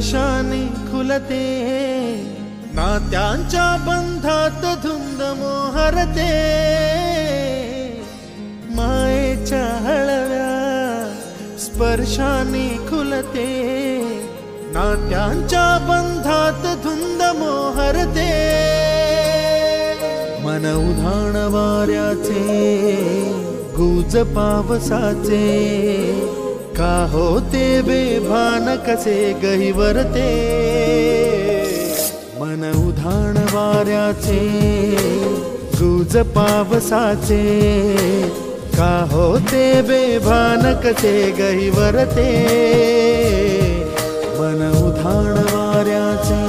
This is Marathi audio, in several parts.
स्पर्शाने खुलते, नात्यांच्या बंधात धुंद मोहरते, मायेच्या हळव्या स्पर्शाने खुलते, नात्यांच्या बंधात धुंद मोहरते, मन उधाण वाऱ्याचे गुज पावसाचे, का होते बेभान कसे गहिवरते, मन उधाण वाऱ्याचे गुज पावसाचे, का होते बेभान कसे गहिवरते, मन उधाण वाऱ्याचे।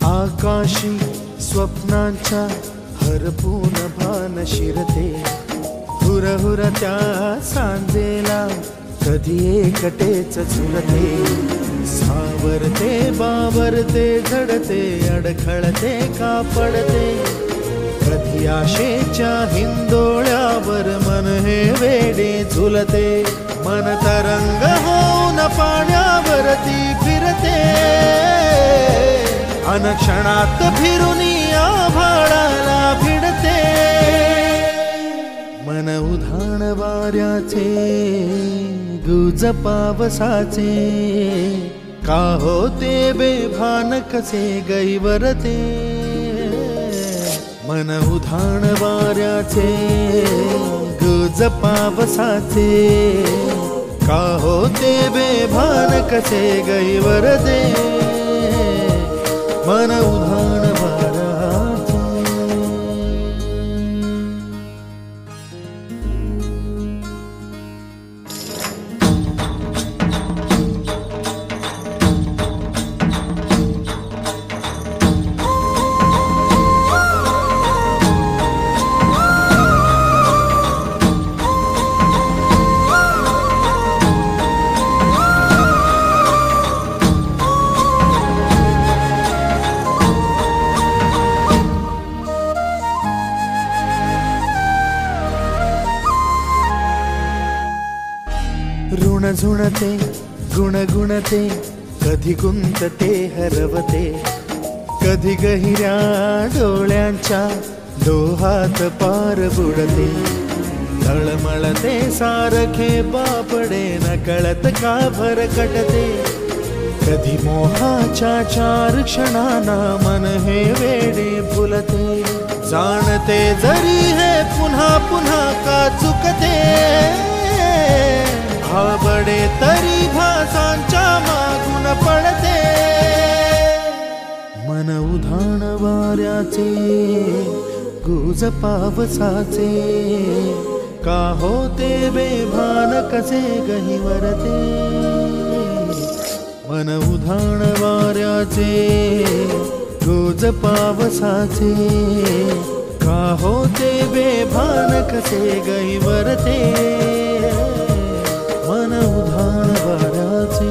आकाशी स्वप्नांच्या हरपून भान शिरते, हुरहुर त्या सांजेला कधी एकटेच झुलते, सावरते बावरते झडते, अडखळते का पडते, कधी आशेच्या हिंदोळ्यावर मन हे वेडे झुलते, मन तरंग होऊन पाण्यावरती फिरते, अनक्षणात फिरुनी आभाळाला भिडते, मन उधाण वाऱ्याचे गुज पावसाचे, का होते बेभान कसे गहिवरते, मन उधाण वाऱ्याचे गुज पावसाचे, का होते बेभान कसे गहिवरते, मन उधाण वाऱ्याचे। ऋण झुणते गुणगुणते, कधी गुंतते हरवते, कधी गहिऱ्या डोळ्यांच्या डोहात पार बुडते, तळमळते सारखे बापडे नकळत का भरकटते, कधी मोहाच्या चार क्षणांना मन हे वेडे फुलते, जाणते जरी हे पुन्हा पुन्हा का चुकते, भाबडे तरी भासांच्या मागून पडते, मन उधाण वाऱ्याचे गुज पावसाचे, का होते बेभान कसे गहिवरते, मन उधाण वाऱ्याचे गुज पावसाचे, का होते बेभान कसे गहिवरते, मन उधाण वाऱ्याचे।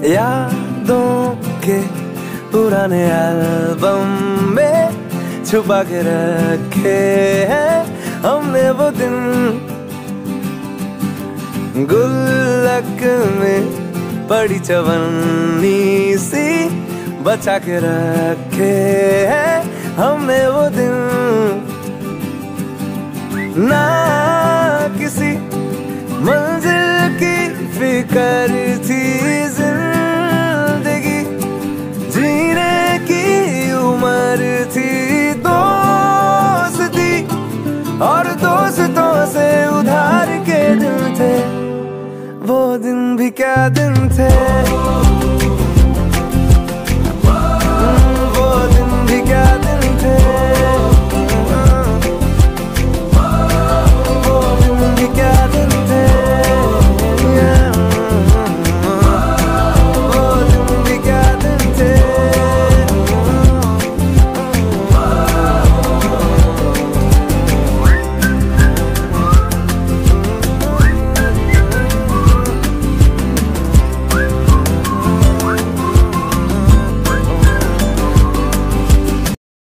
यादों के पुराने एल्बम में छुपा के रखे हैं हमने वो दिन, गुल्लक में बड़ी चवन्नी सी बचा के रखे हैं हमने वो दिन। ना किसी मंजिल की फिक्र थी, जिंदगी जीने की उम्र थी। दोस्ती और दोस्तों से उधार के दिन थे, वो दिन भी क्या दिन थे।